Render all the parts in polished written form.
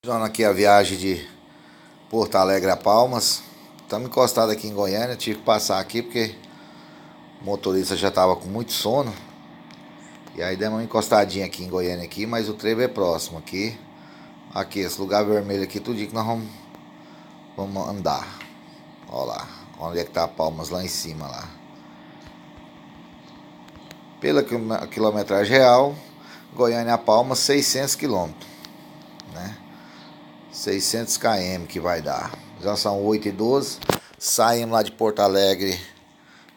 Aqui a viagem de Porto Alegre a Palmas. Estamos encostados aqui em Goiânia. Tive que passar aqui porque o motorista já estava com muito sono. E aí demos uma encostadinha aqui em Goiânia aqui, mas o trevo é próximo aqui. Aqui, esse lugar vermelho aqui, tudo que nós vamos andar. Olha lá, onde é que tá a Palmas, lá em cima lá. Pela quilometragem real, Goiânia a Palmas 600 quilômetros, né? 600 km que vai dar. Já são 8h12. Saímos lá de Porto Alegre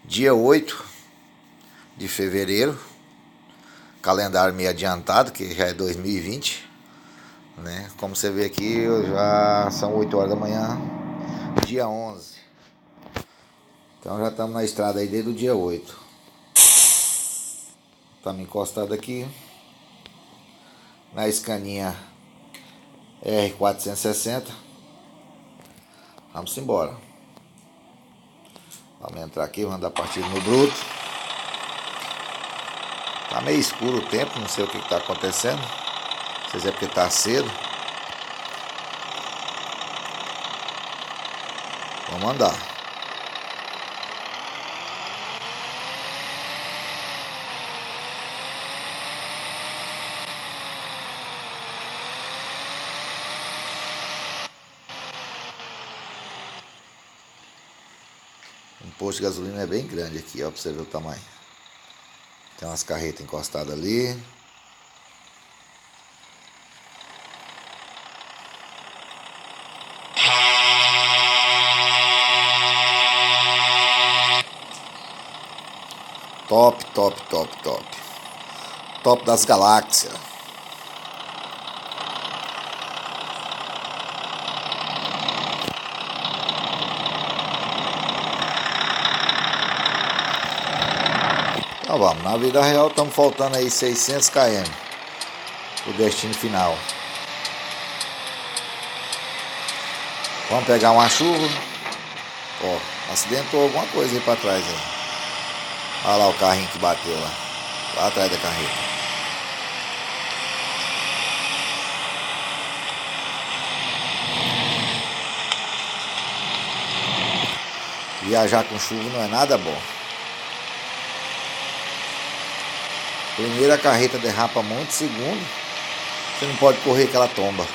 dia 8 de fevereiro. Calendário meio adiantado, que já é 2020, né? Como você vê aqui, já são 8 horas da manhã, dia 11. Então já estamos na estrada aí desde o dia 8. Estamos encostados aqui na Scania R460. Vamos embora. Vamos entrar aqui, vamos dar partida no bruto. Tá meio escuro o tempo, não sei o que está acontecendo. Não sei se é porque tá cedo. Vamos andar. Um posto de gasolina é bem grande aqui, ó, pra você ver o tamanho. Tem umas carretas encostadas ali. Top, top, top, top. Top das galáxias. Então vamos, na vida real estamos faltando aí 600 km pro destino final. Vamos pegar uma chuva. Ó, acidentou alguma coisa aí pra trás aí. Olha lá o carrinho que bateu lá atrás da carreta. Viajar com chuva não é nada bom. Primeiro a carreta derrapa muito, segundo, você não pode correr que ela tomba.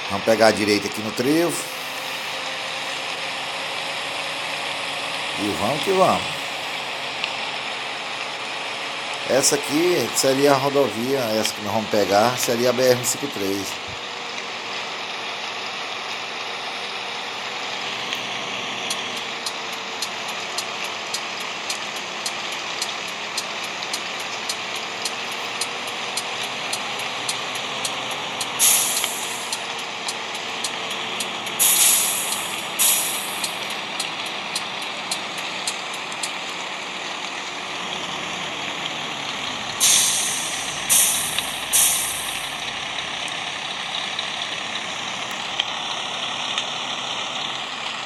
Vamos pegar a direita aqui no trevo. E vamos que vamos. Essa aqui seria a rodovia, essa que nós vamos pegar seria a BR-153.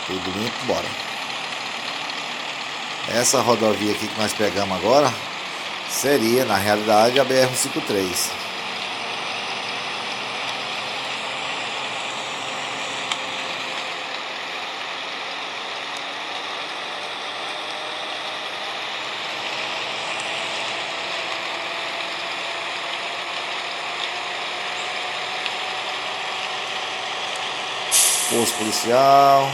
Tudo limpo, bora. Essa rodovia aqui que nós pegamos agora seria, na realidade, a BR-153. Posto policial.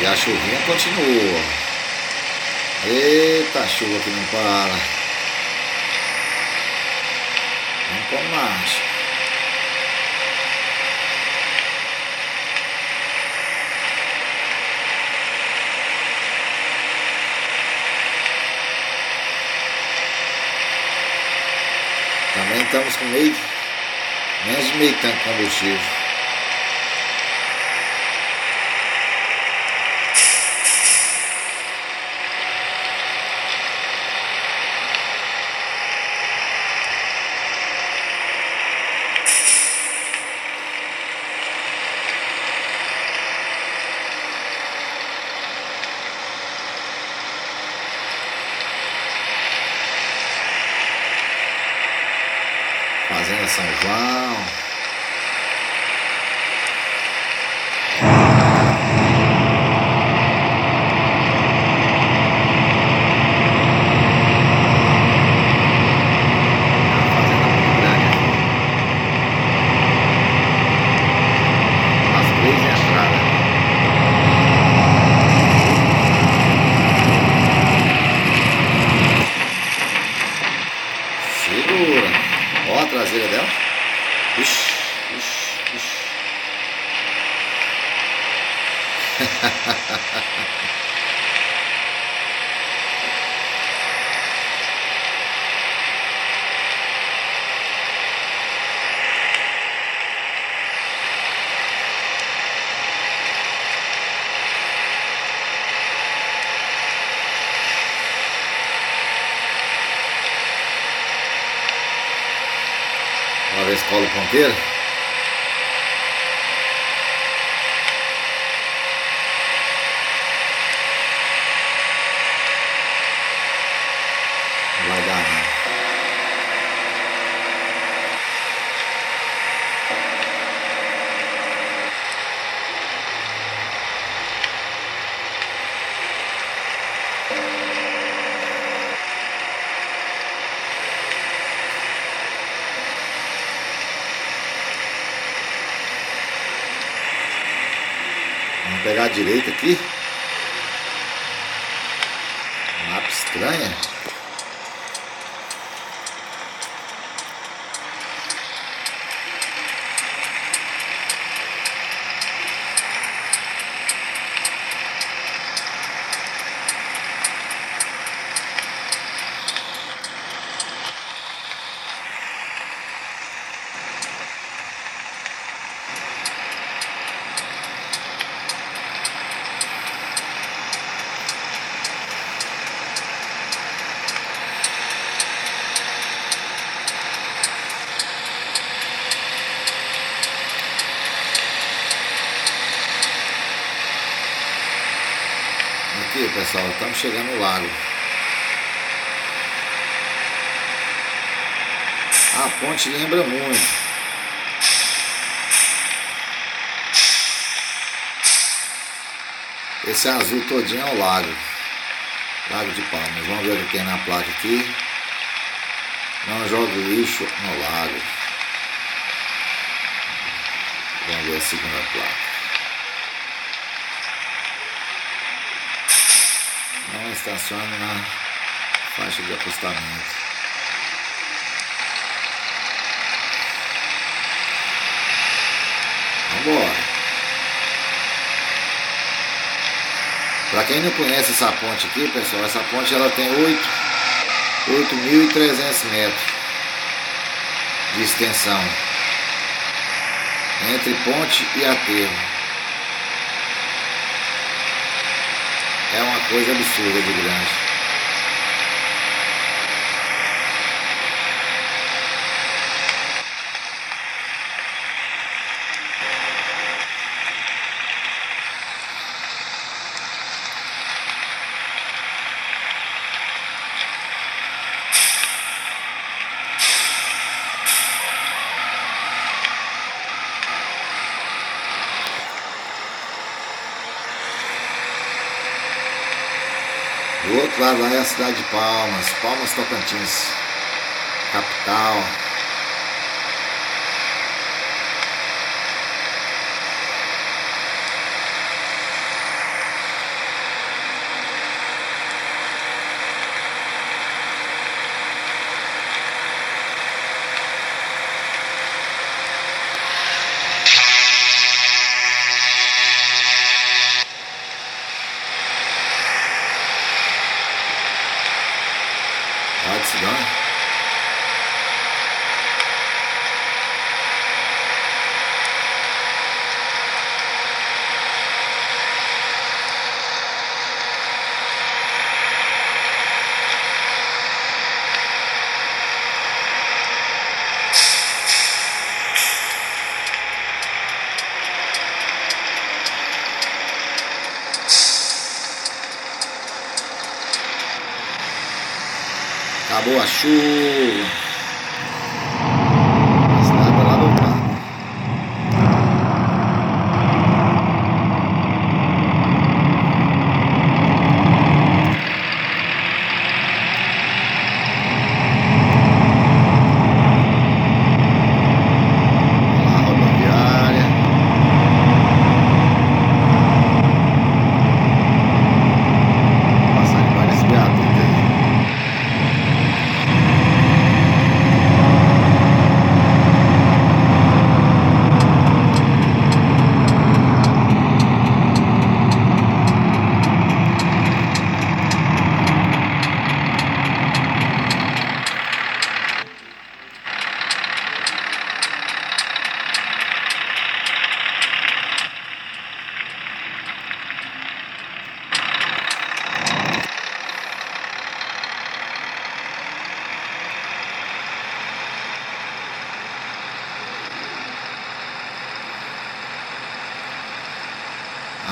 E a chuvinha continua. Eita, chuva que não para. Vamos com marcha. estamos com menos de meio tanque de combustível. Fazenda São João. Segura. Ó a traseira dela. Ixi, ixi, ixi. Uma vez cola ponteira. Não vai dar não. Vamos pegar a direita aqui. Mapa estranha. Aqui, pessoal, estamos chegando no lago. A ponte lembra muito. Esse azul todinho é o lago. Lago de Palmas. Vamos ver o que tem na placa aqui. Não jogue lixo no lago. Vamos ver a segunda placa. Não estacione na faixa de acostamento. Vambora. Para quem não conhece essa ponte aqui, pessoal, essa ponte ela tem 8.300 metros de extensão entre ponte e aterro. É uma coisa absurda de grande. Do outro lado lá é a cidade de Palmas, Palmas Tocantins, capital. Cidade. acabou a chuva. Estrada lá do carro.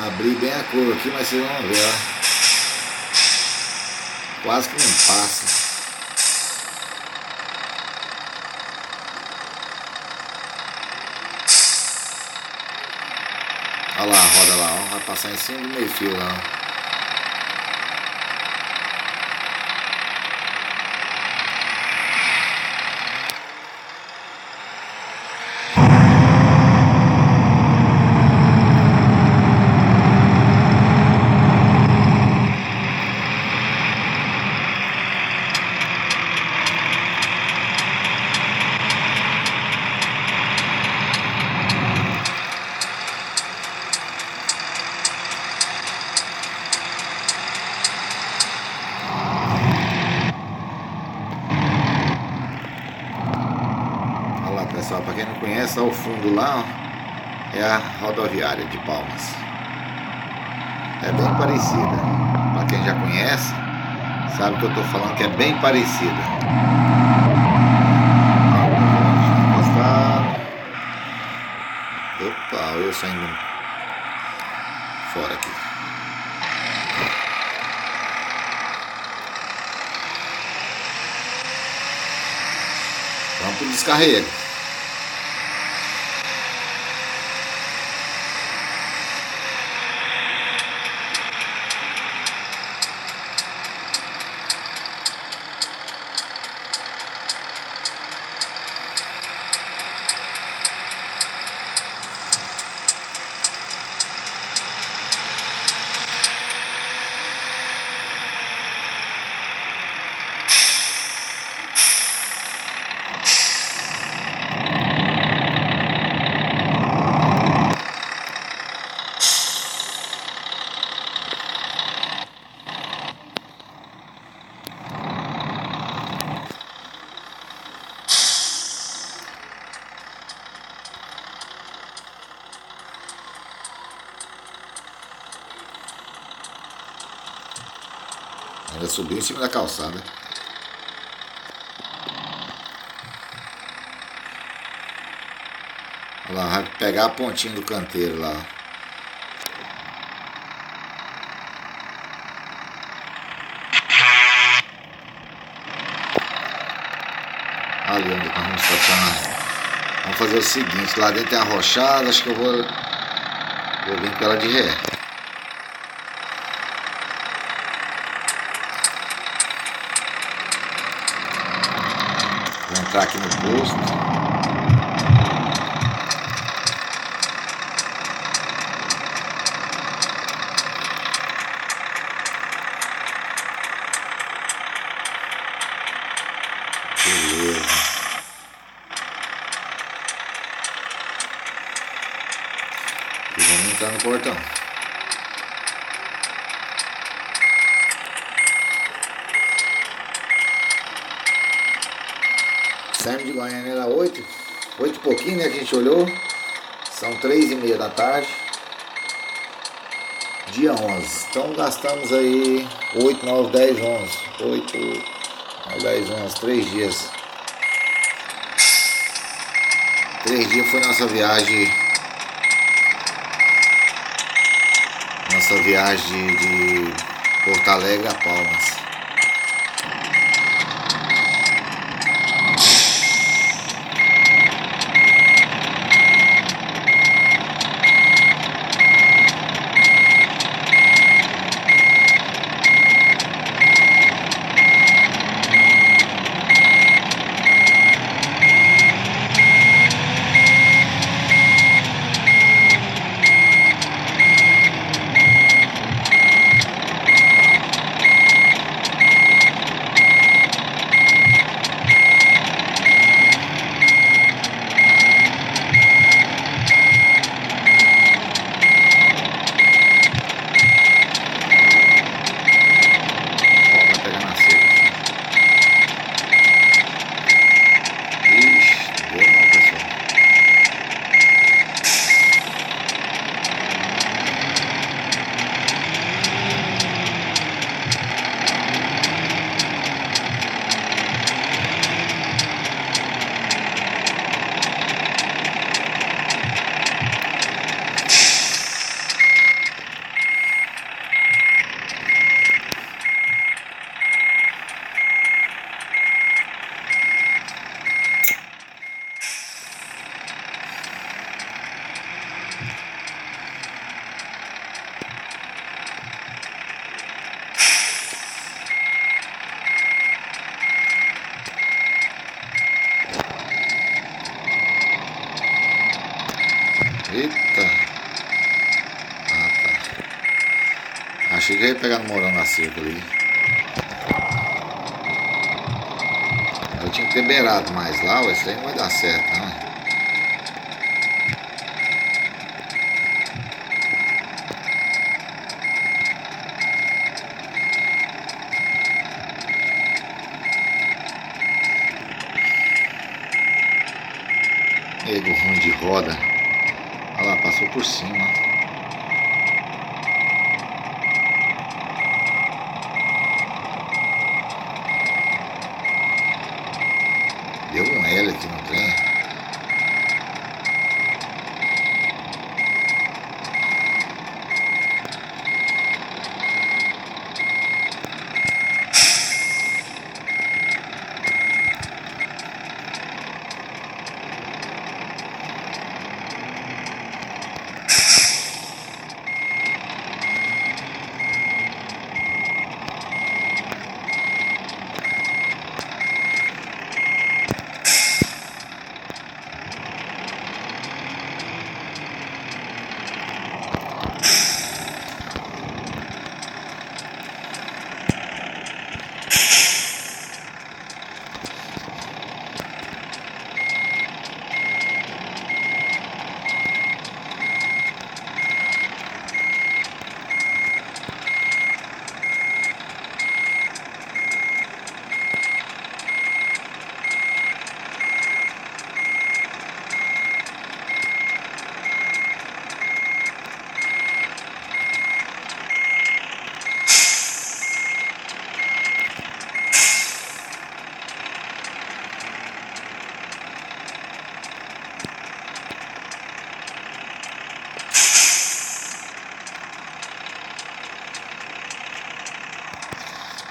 Abri bem a curva aqui, mas vocês vão ver, ó. Quase que não passa. Olha lá a roda lá, ó. Vai passar em cima do meio fio lá, ó. Pessoal, para quem não conhece, ao fundo lá, ó, é a rodoviária de Palmas. É bem parecida. Para quem já conhece, sabe que eu estou falando que é bem parecida. Opa, eu saindo fora aqui. Vamos pro descarrego. Ainda subiu em cima da calçada. Olha lá, vai pegar a pontinha do canteiro lá. Ali onde nós vamos estacionar. Vamos fazer o seguinte, lá dentro tem a rochada, acho que eu vou vir com ela de ré. Vou entrar aqui no posto. Beleza. E vamos entrar no portão. Saímos de Goiânia era 8 e pouquinho, né, que a gente olhou. São 3h30 da tarde. Dia 11. Então gastamos aí 8, 9, 10, 11. 8, 9, 10, 11. 3 dias. 3 dias foi nossa viagem. Nossa viagem de Porto Alegre a Palmas. Eita. Ah, tá. Achei que eu ia pegar no morão na cerca ali. Eu tinha que ter beirado mais lá, ué, isso aí não vai dar certo, não. Nego ruim de roda. Olha lá, passou por cima. Deu um L aqui no trem.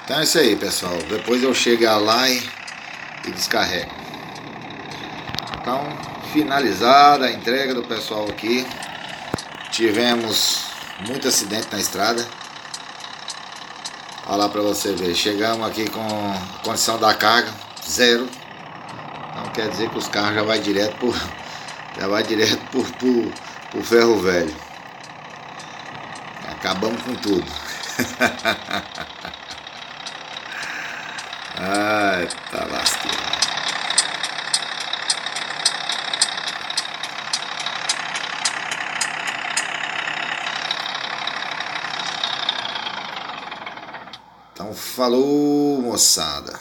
Então é isso aí, pessoal. Depois eu chegar lá e descarrego. Então, finalizada a entrega do pessoal aqui. Tivemos muito acidente na estrada. Olha lá pra você ver. Chegamos aqui com a condição da carga zero. Então quer dizer que os carros já vai direto por ferro velho. Acabamos com tudo. Ai, tá lasqueiro. Então falou, moçada.